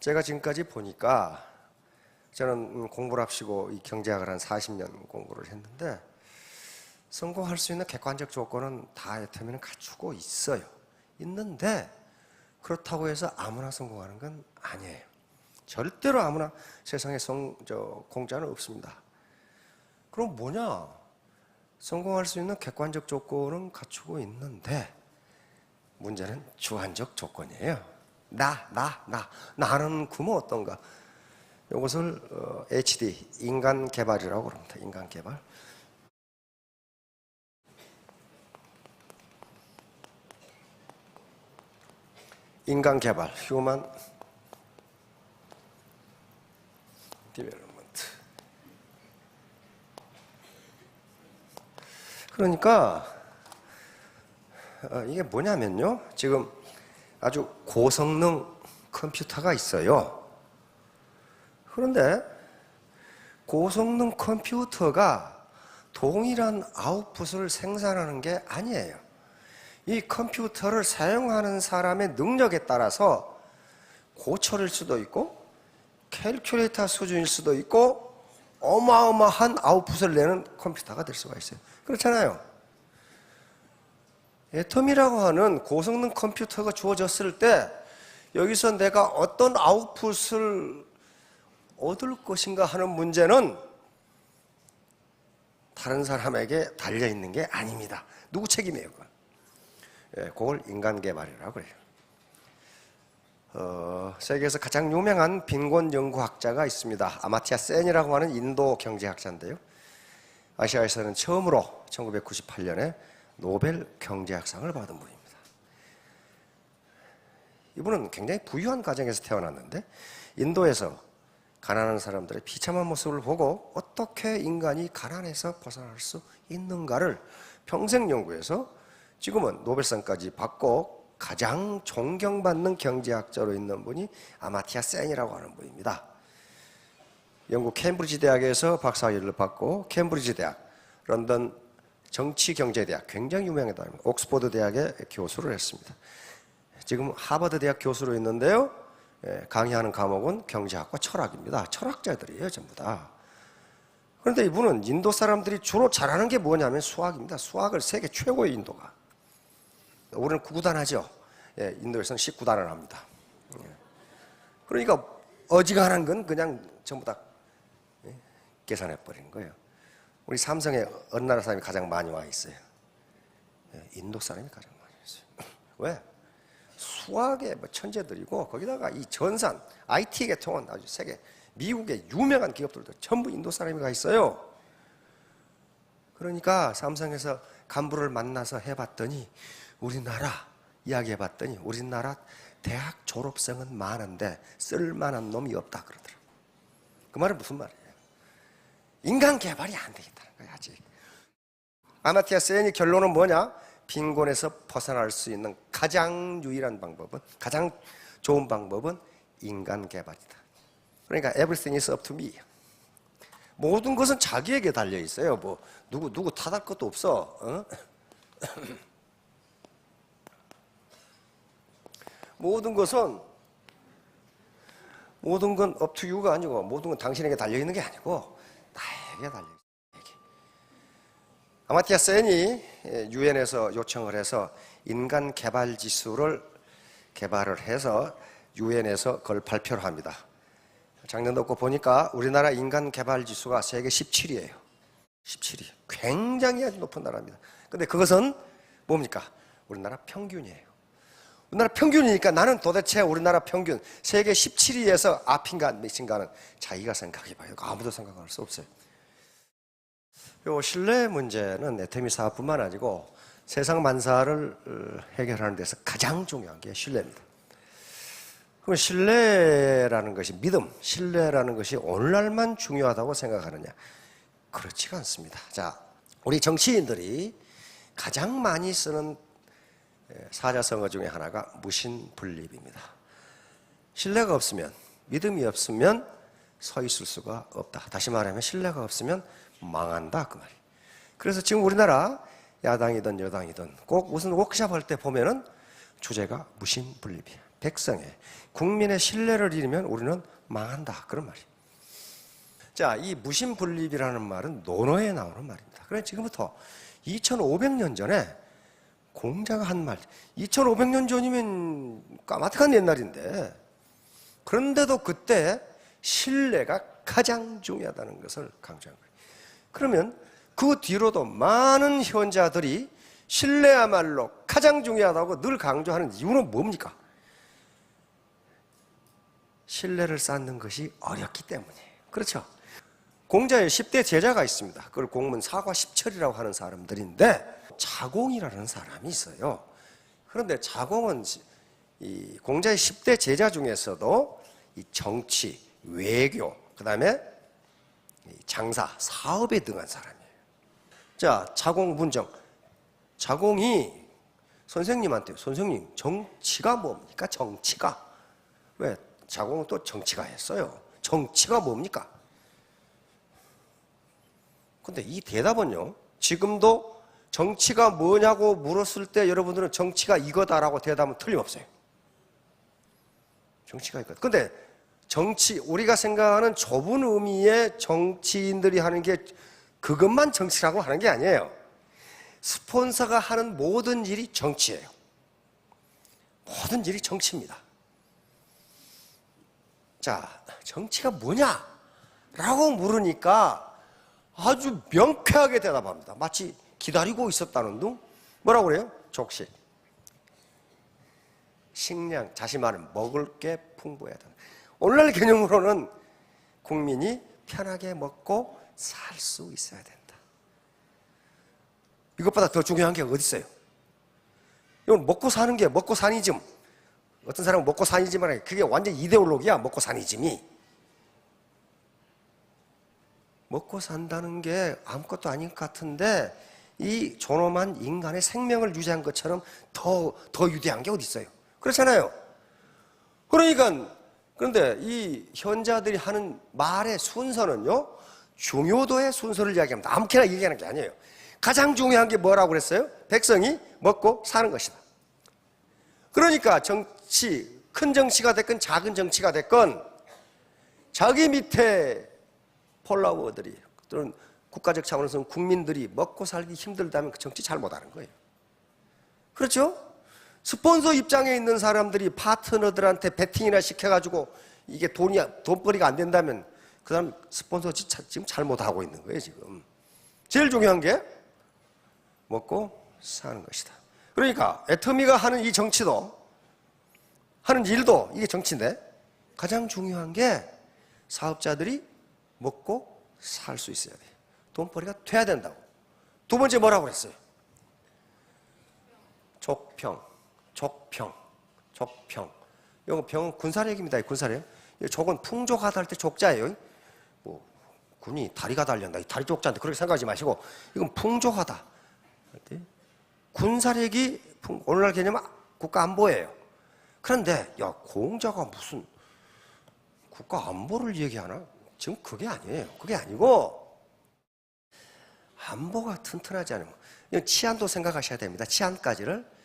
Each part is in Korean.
제가 지금까지 보니까 저는 공부를 합시고 이 경제학을 한 40년 공부를 했는데 성공할 수 있는 객관적 조건은 다 애터미는 갖추고 있어요. 있는데 그렇다고 해서 아무나 성공하는 건 아니에요. 절대로 아무나 세상에 공짜는 없습니다. 그럼 뭐냐? 성공할 수 있는 객관적 조건은 갖추고 있는데 문제는 주관적 조건이에요. 나는 그뭐 어떤가? 이것을 HD, 인간 개발이라고 그럽니다. 인간 개발. 인간 개발, 휴먼 디벨롭먼트. 그러니까 이게 뭐냐면요. 지금 아주 고성능 컴퓨터가 있어요. 그런데 고성능 컴퓨터가 동일한 아웃풋을 생산하는 게 아니에요. 이 컴퓨터를 사용하는 사람의 능력에 따라서 고철일 수도 있고 캘큘레이터 수준일 수도 있고 어마어마한 아웃풋을 내는 컴퓨터가 될 수가 있어요. 그렇잖아요. 애텀이라고 하는 고성능 컴퓨터가 주어졌을 때 여기서 내가 어떤 아웃풋을 얻을 것인가 하는 문제는 다른 사람에게 달려있는 게 아닙니다. 누구 책임이에요? 그걸 인간 개발이라고 그래요. 세계에서 가장 유명한 빈곤 연구학자가 있습니다. 아마티아 센이라고 하는 인도 경제학자인데요. 아시아에서는 처음으로 1998년에 노벨 경제학상을 받은 분입니다. 이분은 굉장히 부유한 가정에서 태어났는데 인도에서 가난한 사람들의 비참한 모습을 보고 어떻게 인간이 가난에서 벗어날 수 있는가를 평생 연구해서 지금은 노벨상까지 받고 가장 존경받는 경제학자로 있는 분이 아마티아 센이라고 하는 분입니다. 영국 캠브리지 대학에서 박사학위를 받고 캠브리지 대학, 런던 정치경제대학, 굉장히 유명하다. 옥스퍼드 대학의 교수를 했습니다. 지금 하버드 대학 교수로 있는데요. 강의하는 과목은 경제학과 철학입니다. 철학자들이에요, 전부 다. 그런데 이분은 인도 사람들이 주로 잘하는 게 뭐냐면 수학입니다. 수학을 세계 최고의 인도가. 우리는 9구단 하죠. 인도에서는 19단을 합니다. 그러니까 어지간한 건 그냥 전부 다 계산해버리는 거예요. 우리 삼성에 어느 나라 사람이 가장 많이 와 있어요? 인도 사람이 가장 많이 있어요. 왜? 수학의 천재들이고 거기다가 이 전산, IT 계통은 아주 세계, 미국의 유명한 기업들도 전부 인도 사람이 가 있어요. 그러니까 삼성에서 간부를 만나서 해봤더니 우리나라 이야기해봤더니 우리나라 대학 졸업생은 많은데 쓸만한 놈이 없다 그러더라고요. 그 말은 무슨 말이에요? 인간 개발이 안 되겠다는 거예요, 아직. 아마티아 센이 결론은 뭐냐? 빈곤에서 벗어날 수 있는 가장 유일한 방법은, 가장 좋은 방법은 인간 개발이다. 그러니까 everything is up to me. 모든 것은 자기에게 달려 있어요. 뭐 누구 탓할 것도 없어. 모든 건 up to you가 아니고 모든 건 당신에게 달려 있는 게 아니고 나에게 달려 있어요. 아마티아 센이 유엔에서 요청을 해서 인간 개발 지수를 개발을 해서 유엔에서 그걸 발표를 합니다. 작년도 거 보니까 우리나라 인간 개발 지수가 세계 17위예요. 17위. 굉장히 아주 높은 나라입니다. 근데 그것은 뭡니까? 우리나라 평균이에요. 우리나라 평균이니까 나는 도대체 우리나라 평균 세계 17위에서 앞인가 밑인가는 자기가 생각해봐요. 아무도 생각할 수 없어요. 요 신뢰 문제는 애터미 사업뿐만 아니고 세상 만사를 해결하는 데서 가장 중요한 게 신뢰입니다. 그럼 신뢰라는 것이 믿음, 신뢰라는 것이 오늘날만 중요하다고 생각하느냐? 그렇지가 않습니다. 자, 우리 정치인들이 가장 많이 쓰는 사자성어 중에 하나가 무신분립입니다. 신뢰가 없으면, 믿음이 없으면 서 있을 수가 없다. 다시 말하면 신뢰가 없으면 망한다 그 말이에요. 그래서 지금 우리나라 야당이든 여당이든 꼭 무슨 워크숍 할 때 보면은 주제가 무신분립이에요. 백성의 국민의 신뢰를 잃으면 우리는 망한다, 그런 말이에요. 자, 이 무신분립이라는 말은 논어에 나오는 말입니다. 그래 지금부터 2500년 전에 공자가 한 말, 2500년 전이면 까마득한 옛날인데, 그런데도 그때 신뢰가 가장 중요하다는 것을 강조한 거예요. 그러면 그 뒤로도 많은 현자들이 신뢰야말로 가장 중요하다고 늘 강조하는 이유는 뭡니까? 신뢰를 쌓는 것이 어렵기 때문이에요. 그렇죠? 공자의 10대 제자가 있습니다. 그걸 공문 사과 십철이라고 하는 사람들인데, 자공이라는 사람이 있어요. 그런데 자공은 이 공자의 10대 제자 중에서도 이 정치, 외교, 그 다음에 장사, 사업에 등한 사람이에요. 자, 자공 문정. 자공이 선생님한테, 선생님, 정치가 뭡니까? 정치가. 왜? 자공은 또 정치가 했어요. 정치가 뭡니까? 근데 이 대답은요, 지금도 정치가 뭐냐고 물었을 때 여러분들은 정치가 이거다라고 대답하면 틀림없어요. 정치가 이거다. 근데 정치, 우리가 생각하는 좁은 의미의 정치인들이 하는 게 그것만 정치라고 하는 게 아니에요. 스폰서가 하는 모든 일이 정치예요. 모든 일이 정치입니다. 자, 정치가 뭐냐? 라고 물으니까 아주 명쾌하게 대답합니다. 마치 기다리고 있었다는 둥? 뭐라고 그래요? 족식. 식량, 다시 말하면 먹을 게 풍부해야 된다. 오늘날 개념으로는 국민이 편하게 먹고 살 수 있어야 된다. 이것보다 더 중요한 게 어디 있어요? 이건 먹고 사는 게 먹고 사니즘. 어떤 사람은 먹고 사니즘을 하게, 그게 완전 이데올로기야. 먹고 사니즘이. 먹고 산다는 게 아무것도 아닌 것 같은데, 이 존엄한 인간의 생명을 유지한 것처럼 더 유대한 게 어디 있어요? 그렇잖아요. 그러니까, 그런데 이 현자들이 하는 말의 순서는요, 중요도의 순서를 이야기합니다. 아무렇게나 얘기하는 게 아니에요. 가장 중요한 게 뭐라고 그랬어요? 백성이 먹고 사는 것이다. 그러니까 정치, 큰 정치가 됐건 작은 정치가 됐건 자기 밑에 폴라워들이, 또는 국가적 차원에서는 국민들이 먹고 살기 힘들다면 그 정치 잘 못하는 거예요. 그렇죠? 스폰서 입장에 있는 사람들이 파트너들한테 베팅이나 시켜가지고 이게 돈벌이가 안 된다면 그 사람 스폰서 지금 잘못하고 있는 거예요, 지금. 제일 중요한 게 먹고 사는 것이다. 그러니까 애터미가 하는 이 정치도, 하는 일도 이게 정치인데, 가장 중요한 게 사업자들이 먹고 살 수 있어야 돼요. 돈벌이가 돼야 된다고. 두 번째 뭐라고 그랬어요? 족평. 이거 병은 군사력입니다. 군사력. 족은 풍족하다 할 때 족자예요. 뭐 군이 다리가 달렸다, 다리 족자인데 그렇게 생각하지 마시고, 이건 풍족하다 할 때 군사력이, 오늘날 개념은 국가 안보예요. 그런데 야, 공자가 무슨 국가 안보를 얘기하나? 지금 그게 아니에요. 그게 아니고, 안보가 튼튼하지 않으면, 치안도 생각하셔야 됩니다. 치안까지를.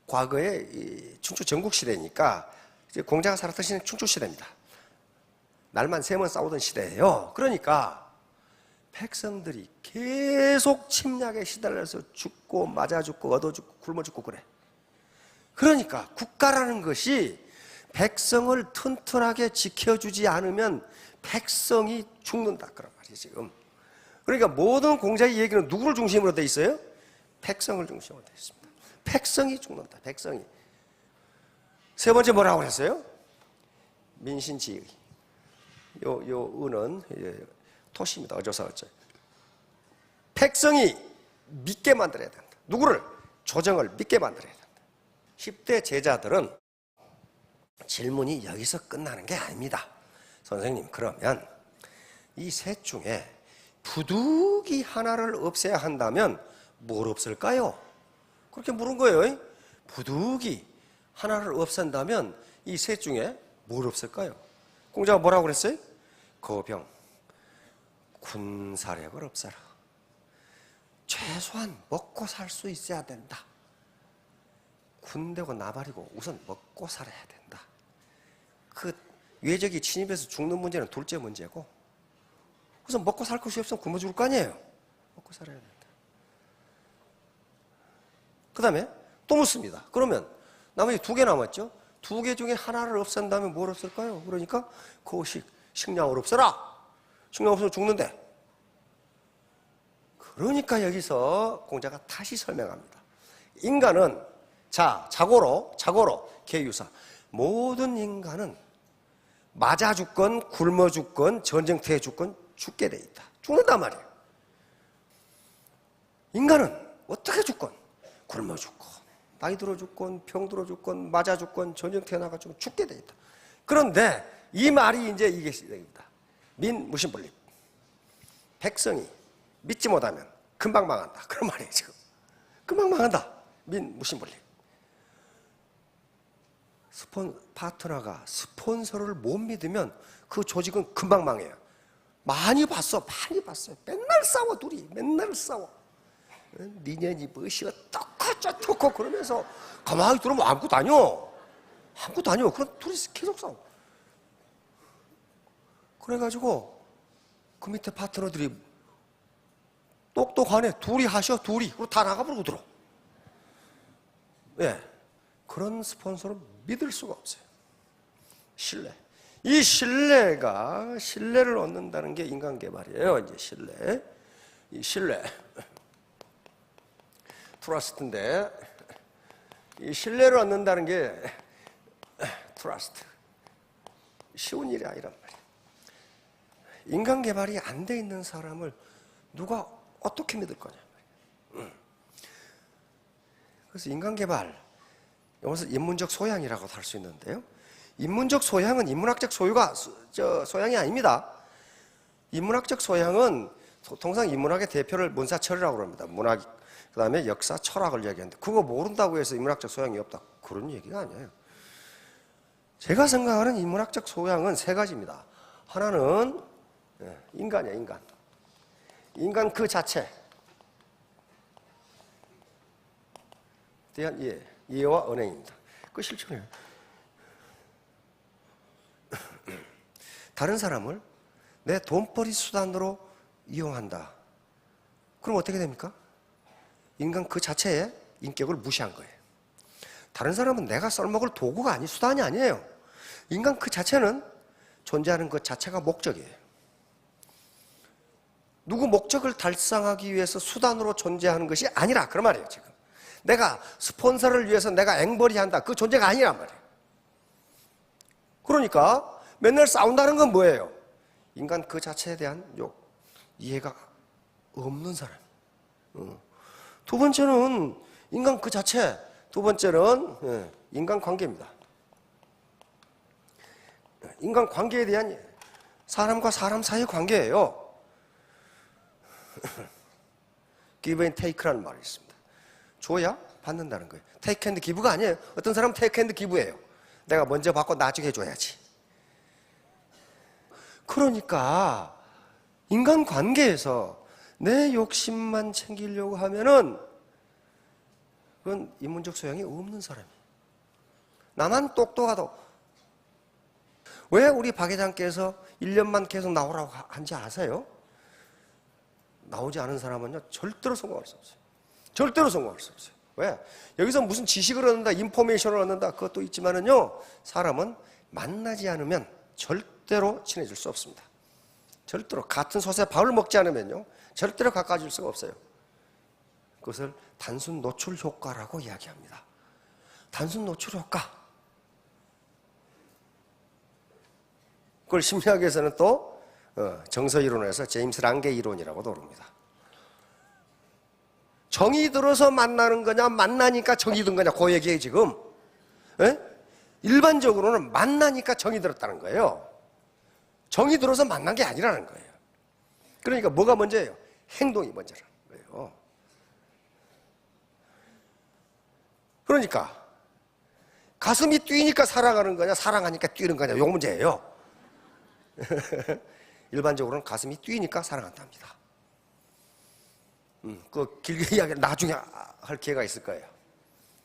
과거에 춘추 전국시대니까 이제 공자가 살았던 시대는 춘추시대입니다. 날만 새면 싸우던 시대예요. 그러니까 백성들이 계속 침략에 시달려서 죽고 맞아 죽고 얻어 죽고 굶어 죽고 그래. 그러니까 국가라는 것이 백성을 튼튼하게 지켜주지 않으면 백성이 죽는다, 그런 말이에요, 지금. 그러니까 모든 공자의 얘기는 누구를 중심으로 돼 있어요? 백성을 중심으로 돼 있습니다. 백성이 죽는다, 백성이. 세 번째 뭐라고 했어요? 민신지의. 요 은은 토시입니다. 어조사 어째. 백성이 믿게 만들어야 된다. 누구를? 조정을 믿게 만들어야 된다. 10대 제자들은 질문이 여기서 끝나는 게 아닙니다. 선생님, 그러면 이 셋 중에 부득이 하나를 없애야 한다면 뭘 없을까요? 그렇게 물은 거예요. 부득이 하나를 없앤다면 이 셋 중에 뭘 없을까요? 공자가 뭐라고 그랬어요? 거병, 군사력을 없애라. 최소한 먹고 살 수 있어야 된다. 군대고 나발이고 우선 먹고 살아야 된다. 그 외적이 침입해서 죽는 문제는 둘째 문제고 우선 먹고 살 것이 없으면 굶어 죽을 거 아니에요. 먹고 살아야 된다. 그 다음에 또 묻습니다. 그러면 나머지 2개 남았죠? 2개 중에 하나를 없앤다면 뭘 없앨까요? 그러니까 거식, 식량을 없애라. 식량 없으면 죽는데. 그러니까 여기서 공자가 다시 설명합니다. 인간은 자고로 계유사. 모든 인간은 맞아 죽건 굶어 죽건 전쟁터에 죽건 죽게 돼 있다. 죽는단 말이에요. 인간은 어떻게 죽건 굶어 죽건 나이 들어 죽건 병들어 죽건 맞아 죽건 전쟁터에 나가 죽건 죽게 돼 있다. 그런데 이 말이 이제 이게 시작입니다. 민무신분립. 백성이 믿지 못하면 금방 망한다. 그런 말이에요 지금. 금방 망한다. 민무신분립. 파트너가 스폰서를 못 믿으면 그 조직은 금방 망해요. 많이 봤어요. 맨날 싸워 둘이. 맨날 싸워. 니년이 뭐시가 떡하쩌떡하 그러면서 가만히 들으면 아무것도 아니요. 그럼 둘이 계속 싸워. 그래가지고 그 밑에 파트너들이 똑똑하네. 둘이 하셔. 그리고 다 나가버리고 들어. 예. 그런 스폰서를 믿을 수가 없어요. 신뢰. 이 신뢰를 얻는다는 게 인간개발이에요. 이제 신뢰. 이 신뢰. 트러스트인데, 이 신뢰를 얻는다는 게 트러스트. 쉬운 일이 아니란 말이에요. 인간개발이 안 돼 있는 사람을 누가 어떻게 믿을 거냐 말이에요. 그래서 인간개발, 여기서 인문적 소양이라고도 할 수 있는데요. 인문적 소양은 인문학적 소양이 아닙니다. 인문학적 소양은 통상 인문학의 대표를 문사철이라고 합니다. 문학, 그 다음에 역사, 철학을 이야기하는데 그거 모른다고 해서 인문학적 소양이 없다. 그런 얘기가 아니에요. 제가 생각하는 인문학적 소양은 3가지입니다. 하나는 인간이야, 인간. 인간 그 자체. 대한 이해와 언행입니다. 그 실천이에요. 다른 사람을 내 돈벌이 수단으로 이용한다. 그럼 어떻게 됩니까? 인간 그 자체의 인격을 무시한 거예요. 다른 사람은 내가 썰먹을 도구가 수단이 아니에요. 인간 그 자체는 존재하는 것 자체가 목적이에요. 누구 목적을 달성하기 위해서 수단으로 존재하는 것이 아니라 그런 말이에요 지금. 내가 스폰서를 위해서 내가 앵벌이한다. 그 존재가 아니란 말이에요. 그러니까 맨날 싸운다는 건 뭐예요? 인간 그 자체에 대한 이해가 없는 사람. 2번째는 인간 그 자체. 2번째는 인간관계입니다. 인간관계에 대한 사람과 사람 사이의 관계예요. give and take라는 말이 있습니다. 줘야 받는다는 거예요. take and give가 아니에요. 어떤 사람은 take and give예요. 내가 먼저 받고 나중에 줘야지. 그러니까 인간관계에서 내 욕심만 챙기려고 하면은 그건 인문적 소양이 없는 사람이에요. 나만 똑똑하다고. 왜 우리 박 회장께서 1년만 계속 나오라고 한지 아세요? 나오지 않은 사람은요 절대로 성공할 수 없어요. 절대로 성공할 수 없어요. 왜? 여기서 무슨 지식을 얻는다, 인포메이션을 얻는다 그것도 있지만은요 사람은 만나지 않으면 절대로 친해질 수 없습니다. 절대로 같은 솥에 밥을 먹지 않으면요 절대로 가까워질 수가 없어요. 그것을 단순 노출 효과라고 이야기합니다. 단순 노출 효과. 그걸 심리학에서는 또 정서 이론에서 제임스 랑게 이론이라고도 부릅니다. 정이 들어서 만나는 거냐 만나니까 정이 든 거냐 그 얘기예요 지금. 에? 일반적으로는 만나니까 정이 들었다는 거예요. 정이 들어서 만난 게 아니라는 거예요. 그러니까 뭐가 먼저예요? 행동이 먼저라는 거예요. 그러니까 가슴이 뛰니까 사랑하는 거냐 사랑하니까 뛰는 거냐 요 문제예요. 일반적으로는 가슴이 뛰니까 사랑한답니다. 그 길게 이야기 나중에 할 기회가 있을 거예요.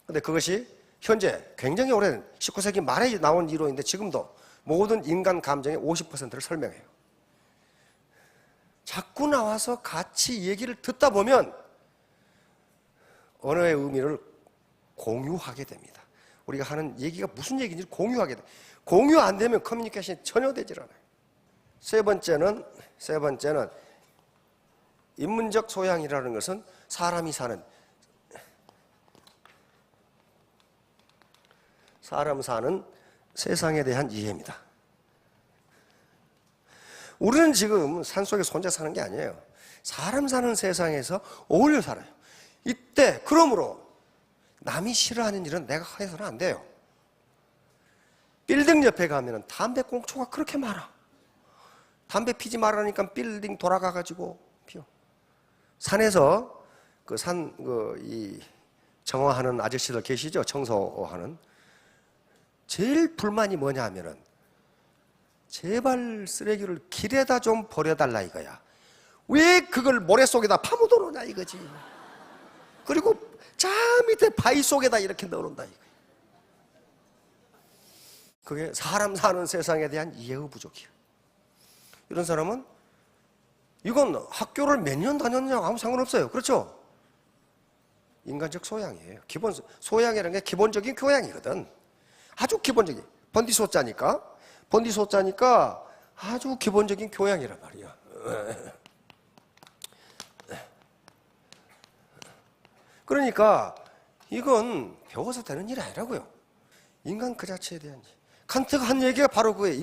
근데 그것이 현재 굉장히 오래된 19세기 말에 나온 이론인데 지금도 모든 인간 감정의 50%를 설명해요. 자꾸 나와서 같이 얘기를 듣다 보면 언어의 의미를 공유하게 됩니다. 우리가 하는 얘기가 무슨 얘기인지 공유하게 돼. 공유 안 되면 커뮤니케이션이 전혀 되질 않아요. 세 번째는 인문적 소양이라는 것은 사람이 사는 세상에 대한 이해입니다. 우리는 지금 산속에서 혼자 사는 게 아니에요. 사람 사는 세상에서 어울려 살아요. 이때 그러므로 남이 싫어하는 일은 내가 해서는 안 돼요. 빌딩 옆에 가면 담배 꽁초가 그렇게 많아. 담배 피지 말라니까 빌딩 돌아가가지고 피워. 산에서 정화하는 아저씨들 계시죠? 청소하는. 제일 불만이 뭐냐 하면은 제발 쓰레기를 길에다 좀 버려달라 이거야. 왜 그걸 모래 속에다 파묻어 놓냐 이거지. 그리고 저 밑에 바위 속에다 이렇게 넣어놓는다 이거야. 그게 사람 사는 세상에 대한 이해의 부족이야. 이런 사람은 이건 학교를 몇 년 다녔느냐고 아무 상관없어요. 그렇죠? 인간적 소양이에요. 기본 소양이라는 게 기본적인 교양이거든. 아주 기본적인 번디소자니까 아주 기본적인 교양이란 말이야. 그러니까 이건 배워서 되는 일이 아니라고요. 인간 그 자체에 대한 일. 칸트가 한 얘기가 바로 그거예요.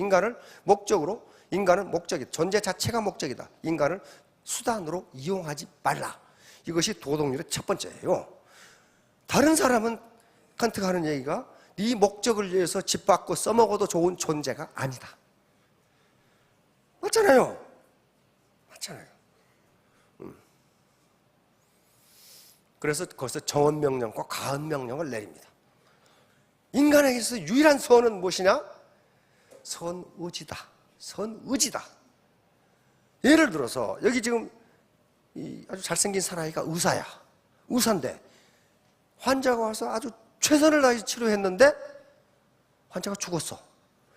인간은 목적이다. 존재 자체가 목적이다. 인간을 수단으로 이용하지 말라. 이것이 도덕률의 첫 번째예요. 다른 사람은 칸트가 하는 얘기가 네 목적을 위해서 집 밖고 써먹어도 좋은 존재가 아니다. 맞잖아요. 그래서 거기서 정언명령과 가언명령을 내립니다. 인간에게서 유일한 선은 무엇이냐? 선의지다. 예를 들어서 여기 지금 아주 잘생긴 사나이가 의사인데 환자가 와서 아주 최선을 다해 치료했는데 환자가 죽었어.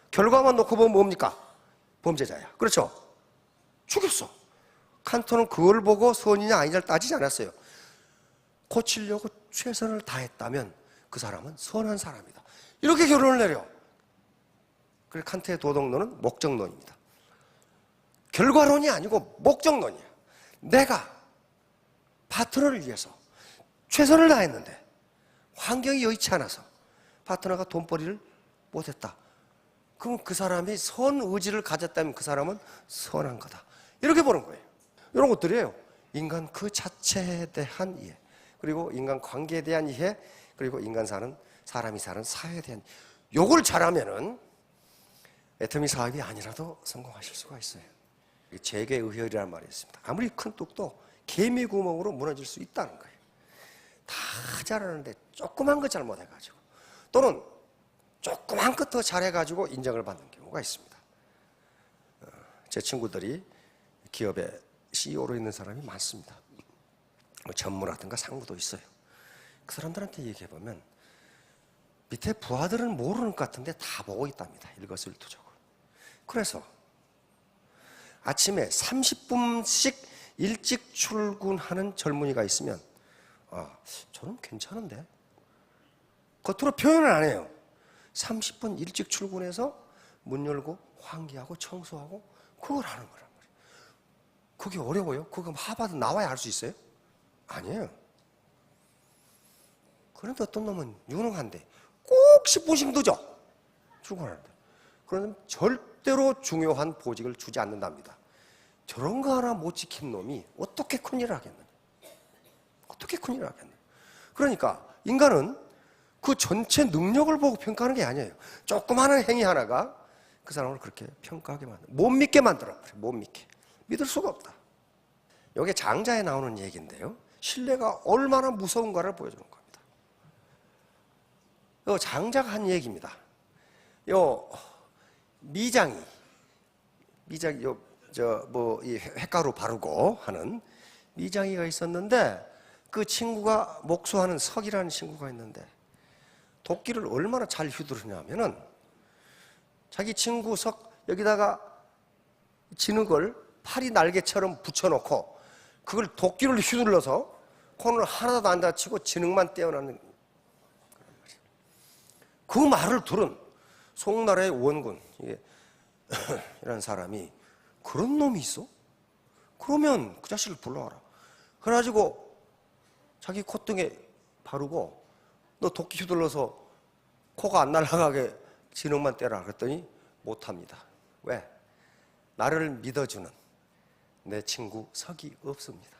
결과만 놓고 보면 뭡니까? 범죄자야. 그렇죠? 죽였어. 칸토는 그걸 보고 선이냐 아니냐를 따지지 않았어요. 고치려고 최선을 다했다면 그 사람은 선한 사람이다. 이렇게 결론을 내려. 그래서 칸트의 도덕론은 목적론입니다. 결과론이 아니고 목적론이야. 내가 파트너를 위해서 최선을 다했는데 환경이 여의치 않아서 파트너가 돈벌이를 못했다. 그럼 그 사람이 선의지를 가졌다면 그 사람은 선한 거다. 이렇게 보는 거예요. 이런 것들이에요. 인간 그 자체에 대한 이해, 그리고 인간 관계에 대한 이해, 그리고 사람이 사는 사회에 대한 이해. 요걸 잘하면은 애터미 사업이 아니라도 성공하실 수가 있어요. 재계의혈이라는 말이 있습니다. 아무리 큰 뚝도 개미 구멍으로 무너질 수 있다는 거예요. 다 잘하는데 조그만 거 잘못해가지고, 또는 조그만 것 더 잘해가지고 인정을 받는 경우가 있습니다. 제 친구들이 기업의 CEO로 있는 사람이 많습니다. 전무라든가 상무도 있어요. 그 사람들한테 얘기해보면 밑에 부하들은 모르는 것 같은데 다 보고 있답니다. 일거수일투족을. 그래서 아침에 30분씩 일찍 출근하는 젊은이가 있으면 저는 괜찮은데? 겉으로 표현을 안 해요. 30분 일찍 출근해서 문 열고 환기하고 청소하고 그걸 하는 거란 말이에요. 그게 어려워요? 그거 하버드 나와야 할 수 있어요? 아니에요. 그런데 어떤 놈은 유능한데 꼭 10분씩 늦어. 출근하는데. 그러면 절대로 중요한 보직을 주지 않는답니다. 저런 거 하나 못 지킨 놈이 어떻게 큰일을 하겠느냐. 그러니까 인간은 그 전체 능력을 보고 평가하는 게 아니에요. 조그마한 행위 하나가 그 사람을 그렇게 평가하게 만들어. 못 믿게 만들어. 못 믿게. 믿을 수가 없다. 이게 장자에 나오는 얘기인데요. 신뢰가 얼마나 무서운가를 보여주는 겁니다. 이 장자가 한 얘기입니다. 미장이 이 횟가루 바르고 하는 미장이가 있었는데 그 친구가 목수하는 석이라는 친구가 있는데 도끼를 얼마나 잘 휘두르냐면은 자기 친구 여기다가 진흙을 파리 날개처럼 붙여놓고 그걸 도끼를 휘둘러서 코는 하나도 안 다치고 진흙만 떼어나는 그 말을 들은 송나라의 원군 이런 사람이 그런 놈이 있어? 그러면 그 자식을 불러와라. 그래가지고 자기 콧등에 바르고 너 도끼 휘둘러서 코가 안 날아가게 진흙만 떼라 그랬더니 못합니다. 왜? 나를 믿어주는 내 친구 석이 없습니다.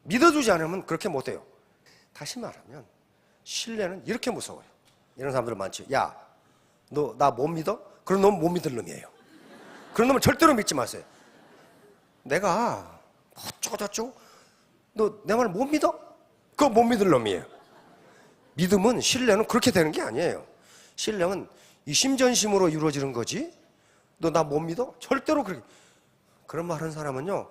믿어주지 않으면 그렇게 못해요. 다시 말하면 신뢰는 이렇게 무서워요. 이런 사람들 많죠. 야, 너 나 못 믿어? 그런 놈은 못 믿을 놈이에요. 그런 놈은 절대로 믿지 마세요. 내가 어쩌고저쩌고 너 내 말 못 믿어? 그거 못 믿을 놈이에요. 믿음은, 신뢰는 그렇게 되는 게 아니에요. 신뢰는 이심전심으로 이루어지는 거지. 너 나 못 믿어? 절대로 그런 말 하는 사람은요,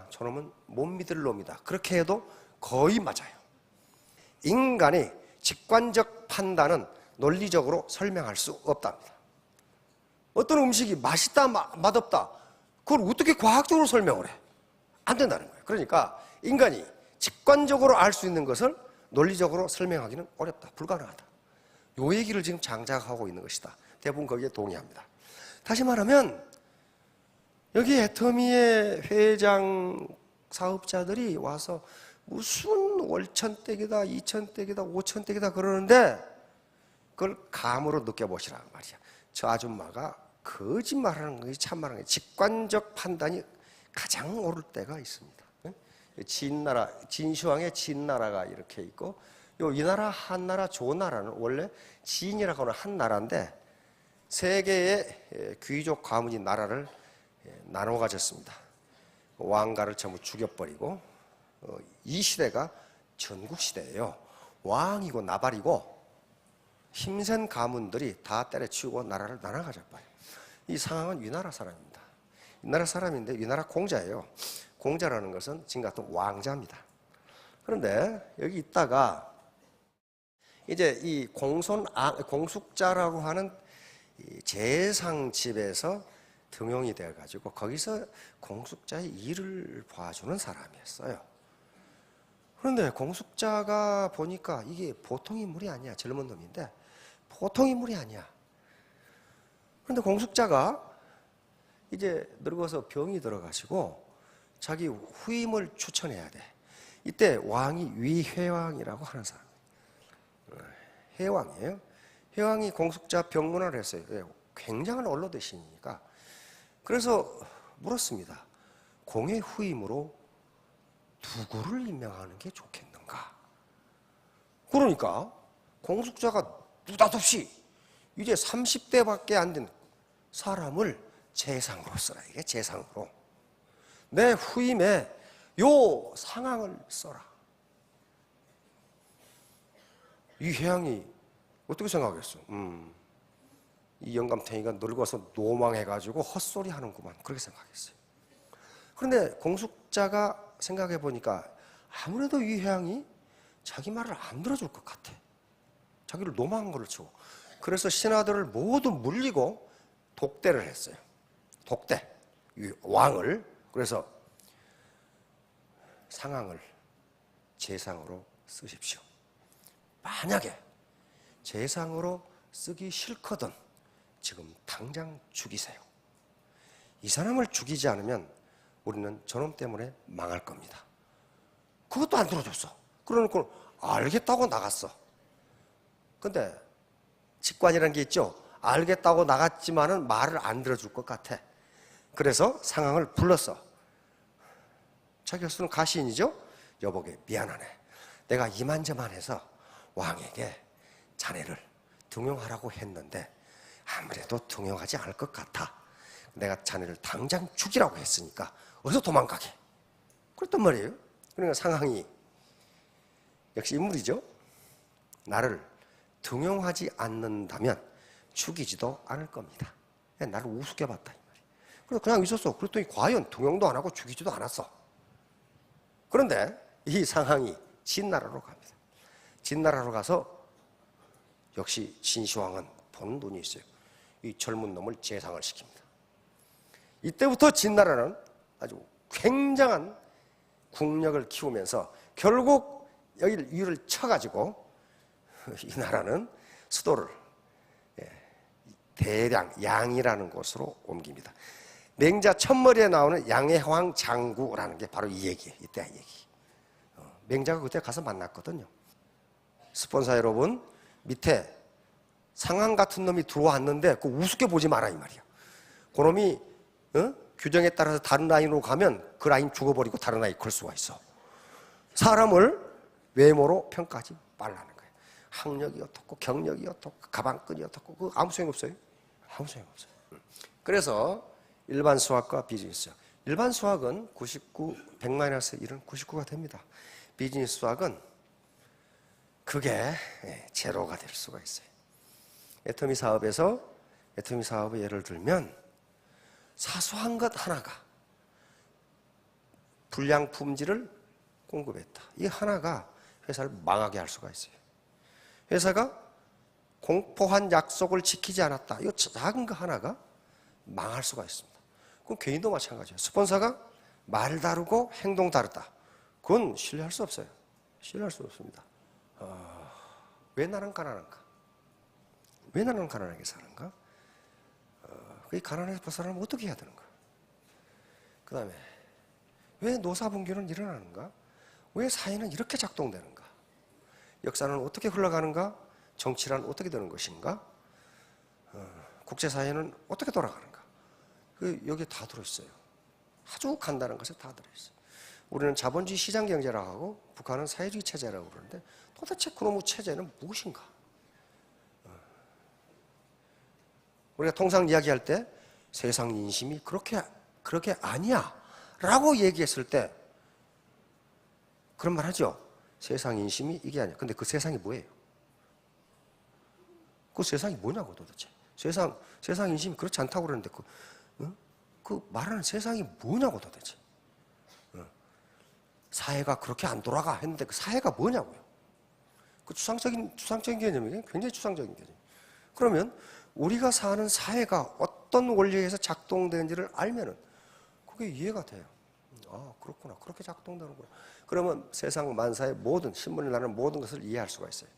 저놈은 못 믿을 놈이다. 그렇게 해도 거의 맞아요. 인간의 직관적 판단은 논리적으로 설명할 수 없답니다. 어떤 음식이 맛있다, 맛없다, 그걸 어떻게 과학적으로 설명을 해? 안 된다는 거예요. 그러니까 인간이 직관적으로 알 수 있는 것을 논리적으로 설명하기는 어렵다, 불가능하다. 요 얘기를 지금 장작하고 있는 것이다. 대부분 거기에 동의합니다. 다시 말하면 여기 애터미의 회장 사업자들이 와서 무슨 월천댁이다, 이천댁이다, 오천댁이다 그러는데 그걸 감으로 느껴보시란 말이야. 저 아줌마가 거짓말하는 것이 참말하는 게 직관적 판단이 가장 옳을 때가 있습니다. 진나라, 진시황의 진나라가 이렇게 있고, 이 나라 한나라 조나라는 원래 진이라고 하는 한 나라인데 세 개의 귀족 가문이 나라를 나눠 가졌습니다. 왕가를 전부 죽여버리고, 이 시대가 전국시대예요. 왕이고 나발이고 힘센 가문들이 다 때려치우고 나라를 나눠 가져버려요. 이 상황은 위나라 사람입니다. 위나라 사람인데 위나라 공자예요. 공자라는 것은 지금 같은 왕자입니다. 그런데 여기 있다가 이제 이 공숙자라고 하는 재상집에서 등용이 되어가지고 거기서 공숙자의 일을 봐주는 사람이었어요. 그런데 공숙자가 보니까 이게 보통 인물이 아니야. 젊은 놈인데 보통 인물이 아니야. 그런데 공숙자가 이제 늙어서 병이 들어가시고 자기 후임을 추천해야 돼. 이때 왕이 위회왕이라고 하는 사람. 회왕이에요. 회왕이 공숙자 병문안을 했어요. 굉장한 언로대신이니까. 그래서 물었습니다. 공의 후임으로 누구를 임명하는 게 좋겠는가? 그러니까 공숙자가 느닷없이 이제 30대밖에 안 된 사람을 재상으로 써라. 이게 재상으로. 내 후임에 요 상황을 써라. 이 회왕이 어떻게 생각했어? 이 영감탱이가 늙어서 노망해가지고 헛소리 하는구만. 그렇게 생각했어요. 그런데 공숙자가 생각해 보니까 아무래도 이 회왕이 자기 말을 안 들어줄 것 같아. 자기를 노망한 거를 치고. 그래서 신하들을 모두 물리고 독대를 했어요. 독대. 이 왕을. 그래서 상황을 재상으로 쓰십시오. 만약에 재상으로 쓰기 싫거든 지금 당장 죽이세요. 이 사람을 죽이지 않으면 우리는 저놈 때문에 망할 겁니다. 그것도 안 들어줬어. 그러니까 알겠다고 나갔어. 근데 직관이라는 게 있죠. 알겠다고 나갔지만은 말을 안 들어줄 것 같아. 그래서 상황을 불렀어. 자기 교수는 가시인이죠. 여보게 미안하네. 내가 이만저만해서 왕에게 자네를 등용하라고 했는데 아무래도 등용하지 않을 것 같아. 내가 자네를 당장 죽이라고 했으니까 어서 도망가게. 그랬단 말이에요. 그러니까 상황이 역시 인물이죠. 나를 등용하지 않는다면 죽이지도 않을 겁니다. 나를 우습게 봤다 이 말이에요. 그래서 그냥 있었어. 그랬더니 과연 등용도 안 하고 죽이지도 않았어. 그런데 이 상황이 진나라로 갑니다. 진나라로 가서 역시 진시황은 보는 눈이 있어요. 이 젊은 놈을 재상을 시킵니다. 이때부터 진나라는 아주 굉장한 국력을 키우면서 결국 여기를 위를 쳐가지고 이 나라는 수도를 대량 양이라는 곳으로 옮깁니다. 맹자 첫머리에 나오는 양해황 장구라는 게 바로 이 얘기예요. 이때 얘기. 맹자가 그때 가서 만났거든요. 스폰서 여러분, 밑에 상한 같은 놈이 들어왔는데 그 우습게 보지 마라 이 말이야. 그놈이 규정에 따라서 다른 라인으로 가면 그 라인 죽어버리고 다른 라인 걸 수가 있어. 사람을 외모로 평가하지 말라는 거예요. 학력이 어떻고 경력이 어떻고 가방끈이 어떻고 그 아무 소용 없어요. 아무 소용 없어요. 그래서 일반 수학과 비즈니스 수학. 일반 수학은 99, 100-1은 99가 됩니다. 비즈니스 수학은 그게 제로가 될 수가 있어요. 애터미 사업에서 애터미 사업의 예를 들면 사소한 것 하나가 불량 품질을 공급했다. 이 하나가 회사를 망하게 할 수가 있어요. 회사가 공포한 약속을 지키지 않았다. 이 작은 거 하나가 망할 수가 있습니다. 그럼 개인도 마찬가지예요. 스폰서가 말 다르고 행동 다르다. 그건 신뢰할 수 없어요. 신뢰할 수 없습니다. 왜 나는 가난한가? 왜 나는 가난하게 사는가? 이 가난에서 벗어나면 어떻게 해야 되는가? 그 다음에 왜 노사분규는 일어나는가? 왜 사회는 이렇게 작동되는가? 역사는 어떻게 흘러가는가? 정치란 어떻게 되는 것인가? 국제사회는 어떻게 돌아가는가? 여기에 다 들어있어요. 아주 간단한 것에 다 들어있어요. 우리는 자본주의 시장경제라고 하고 북한은 사회주의 체제라고 그러는데 도대체 그놈의 체제는 무엇인가? 우리가 통상 이야기할 때 세상 인심이 그렇게 아니야 라고 얘기했을 때 그런 말 하죠. 세상 인심이 이게 아니야. 근데 그 세상이 뭐예요? 그 세상이 뭐냐고 도대체. 세상 인심이 그렇지 않다고 그러는데 그 말하는 세상이 뭐냐고 도대체. 사회가 그렇게 안 돌아가 했는데 그 사회가 뭐냐고요. 그 추상적인 개념이에요. 굉장히 추상적인 개념. 그러면 우리가 사는 사회가 어떤 원리에서 작동되는지를 알면은 그게 이해가 돼요. 아, 그렇구나. 그렇게 작동되는구나. 그러면 세상 만사의 모든, 신문에 나는 모든 것을 이해할 수가 있어요.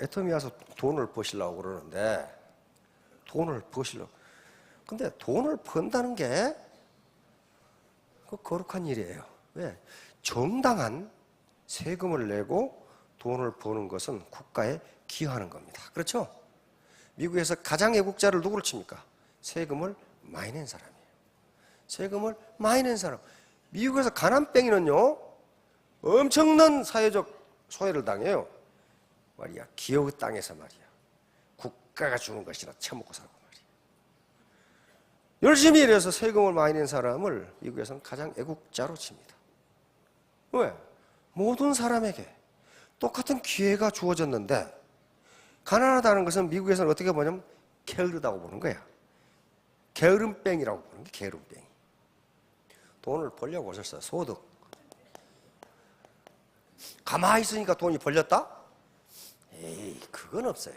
애터미 와서 돈을 버시려고 그러는데, 돈을 버시려고. 근데 돈을 번다는 게, 그 거룩한 일이에요. 왜? 정당한 세금을 내고 돈을 버는 것은 국가에 기여하는 겁니다. 그렇죠? 미국에서 가장 애국자를 누구를 칩니까? 세금을 많이 낸 사람이에요. 세금을 많이 낸 사람. 미국에서 가난뱅이는요, 엄청난 사회적 소외를 당해요. 말이야, 기업의 땅에서 말이야. 국가가 주는 것이라 처먹고 살고 말이야. 열심히 일해서 세금을 많이 낸 사람을 미국에서는 가장 애국자로 칩니다. 왜? 모든 사람에게 똑같은 기회가 주어졌는데, 가난하다는 것은 미국에서는 어떻게 보냐면 게으르다고 보는 거야. 게으름뱅이라고 보는 게 게으름뱅이. 돈을 벌려고 오셨어요. 소득. 가만히 있으니까 돈이 벌렸다? 에이, 그건 없어요.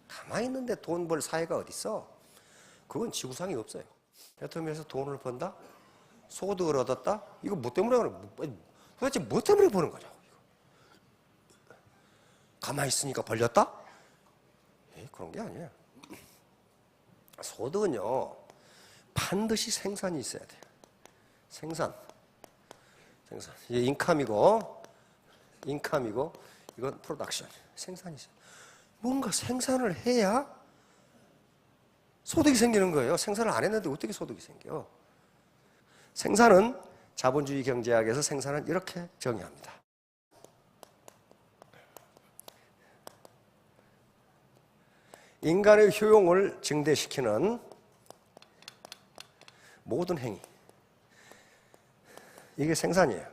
가만히 있는데 돈 벌 사회가 어딨어? 그건 지구상에 없어요. 애터미에서 돈을 번다? 소득을 얻었다? 이거 뭐 때문에 그래? 도대체 뭐 때문에 버는 거냐고. 가만히 있으니까 벌렸다? 에이, 그런 게 아니에요. 소득은요, 반드시 생산이 있어야 돼요. 생산. 이게 인컴이고, 이건 프로덕션. 생산이 있어요. 뭔가 생산을 해야 소득이 생기는 거예요. 생산을 안 했는데 어떻게 소득이 생겨? 생산은 자본주의 경제학에서 생산은 이렇게 정의합니다. 인간의 효용을 증대시키는 모든 행위. 이게 생산이에요.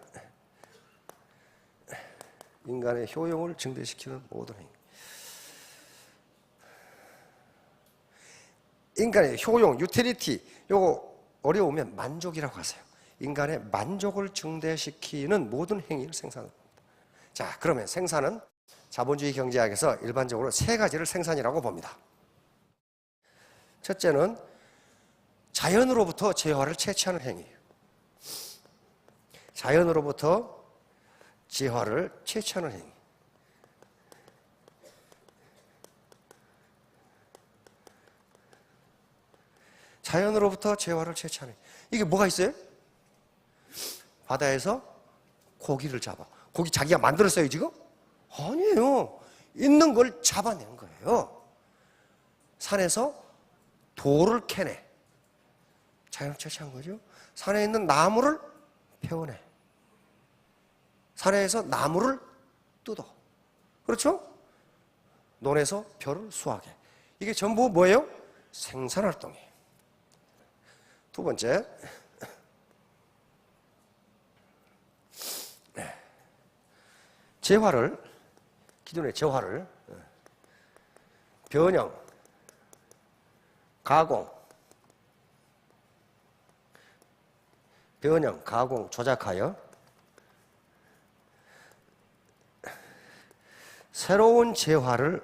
인간의 효용을 증대시키는 모든 행위. 인간의 효용, 유틸리티, 요거 어려우면 만족이라고 하세요. 인간의 만족을 증대시키는 모든 행위를 생산합니다. 자, 그러면 생산은 자본주의 경제학에서 일반적으로 세 가지를 생산이라고 봅니다. 첫째는 자연으로부터 재화를 채취하는 행위예요. 자연으로부터 재화를 채취하는 행위. 자연으로부터 재화를 채취하는 행위. 이게 뭐가 있어요? 바다에서 고기를 잡아. 고기 자기가 만들었어요, 지금? 아니에요. 있는 걸 잡아낸 거예요. 산에서 돌을 캐내. 자연을 채취한 거죠. 산에 있는 나무를 베어내. 산에서 나무를 뜯어. 그렇죠? 논에서 벼를 수확해. 이게 전부 뭐예요? 생산활동이에요. 두 번째, 재화를, 기존의 재화를 변형, 가공, 조작하여 새로운 재화를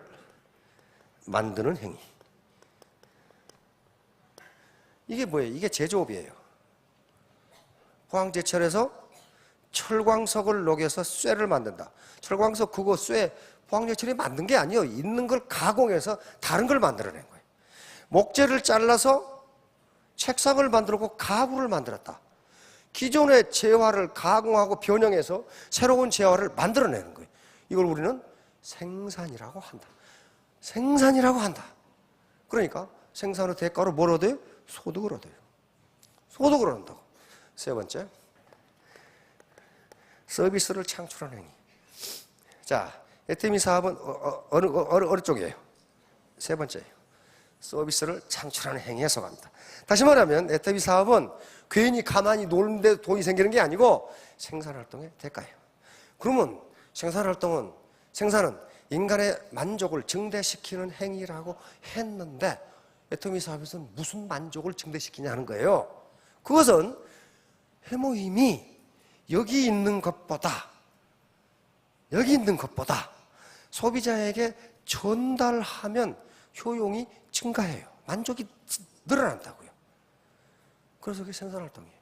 만드는 행위. 이게 뭐예요? 이게 제조업이에요. 포항제철에서 철광석을 녹여서 쇠를 만든다. 철광석 그거 쇠 포항제철이 만든 게 아니에요. 있는 걸 가공해서 다른 걸 만들어낸 거예요. 목재를 잘라서 책상을 만들고 가구를 만들었다. 기존의 재화를 가공하고 변형해서 새로운 재화를 만들어내는 거예요. 이걸 우리는 생산이라고 한다. 생산이라고 한다. 그러니까 생산의 대가로 뭘 얻어요? 소득을 얻어요. 소득을 얻는다고. 세 번째, 서비스를 창출하는 행위. 자, 에테미 사업은 어느 쪽이에요? 세 번째예요. 서비스를 창출하는 행위에 속합니다. 다시 말하면 에테미 사업은 괜히 가만히 노는데 돈이 생기는 게 아니고 생산활동의 대가예요. 그러면 생산은 인간의 만족을 증대시키는 행위라고 했는데 에토미 사업에서는 무슨 만족을 증대시키냐 하는 거예요. 그것은 해모임이 여기 있는 것보다 소비자에게 전달하면 효용이 증가해요. 만족이 늘어난다고요. 그래서 그게 생산활동이에요.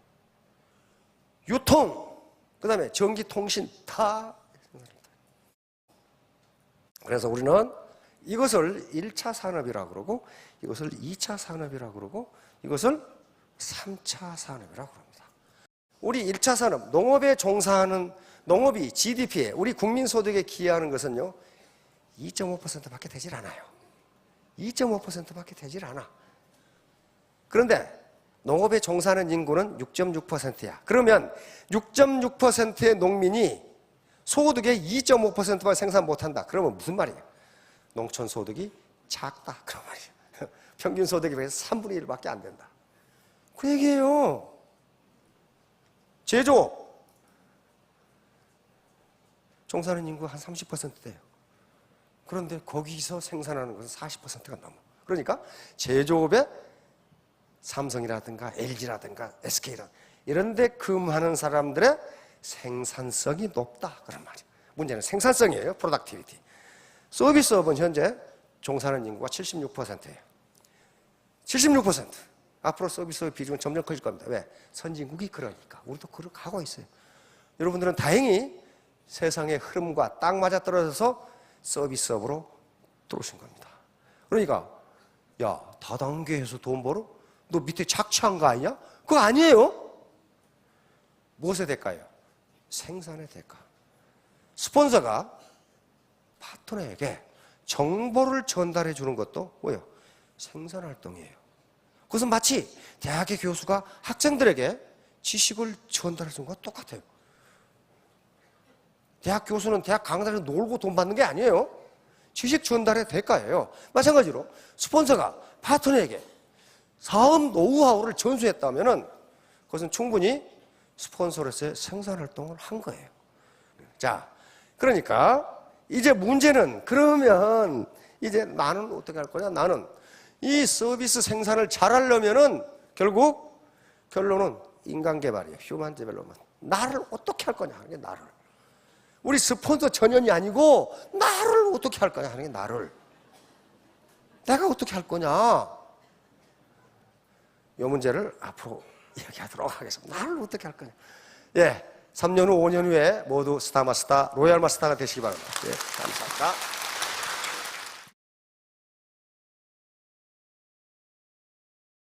유통, 그 다음에 전기통신 다 생산활동. 그래서 우리는 이것을 1차 산업이라고 그러고 이것을 2차 산업이라고 그러고 이것을 3차 산업이라고 합니다. 우리 1차 산업, 농업에 종사하는 농업이 GDP에 우리 국민소득에 기여하는 것은요 2.5%밖에 되질 않아요. 2.5%밖에 되질 않아. 그런데 농업에 종사하는 인구는 6.6%야. 그러면 6.6%의 농민이 소득의 2.5%만 생산 못한다. 그러면 무슨 말이에요? 농촌 소득이 작다. 그런 말이에요. 평균 소득에 비해서 3분의 1밖에 안 된다. 그 얘기예요. 제조업. 종사하는 인구가 한 30% 돼요. 그런데 거기서 생산하는 것은 40%가 넘어. 그러니까 제조업에 삼성이라든가 LG라든가 SK라든가 이런 데 근무하는 사람들의 생산성이 높다. 그런 말이에요. 문제는 생산성이에요. 프로덕티비티. 서비스업은 현재 종사하는 인구가 76%예요. 76%. 앞으로 서비스업 비중은 점점 커질 겁니다. 왜? 선진국이 그러니까. 우리도 그렇게 가고 있어요. 여러분들은 다행히 세상의 흐름과 딱 맞아떨어져서 서비스업으로 들어오신 겁니다. 그러니까 야, 다단계에서 돈 벌어? 너 밑에 착취한 거 아니냐? 그거 아니에요. 무엇의 대가예요? 생산의 대가. 스폰서가 파트너에게 정보를 전달해 주는 것도 뭐예요? 생산활동이에요. 그것은 마치 대학의 교수가 학생들에게 지식을 전달해 주는 것과 똑같아요. 대학 교수는 대학 강사에서 놀고 돈 받는 게 아니에요. 지식 전달의 대가예요. 마찬가지로 스폰서가 파트너에게 사업 노하우를 전수했다면 그것은 충분히 스폰서로서의 생산활동을 한 거예요. 자, 그러니까 이제 문제는 그러면 이제 나는 어떻게 할 거냐? 나는 이 서비스 생산을 잘하려면은 결국 결론은 인간 개발이에요. 휴먼 데벨롭먼트. 나를 어떻게 할 거냐 하는 게 나를. 우리 스폰서 전현이 아니고 나를 어떻게 할 거냐 하는 게 나를. 내가 어떻게 할 거냐. 이 문제를 앞으로 이야기하도록 하겠습니다. 나를 어떻게 할 거냐. 예, 3년 후, 5년 후에 모두 스타마스터, 로얄마스터가 되시기 바랍니다. 예, 감사합니다.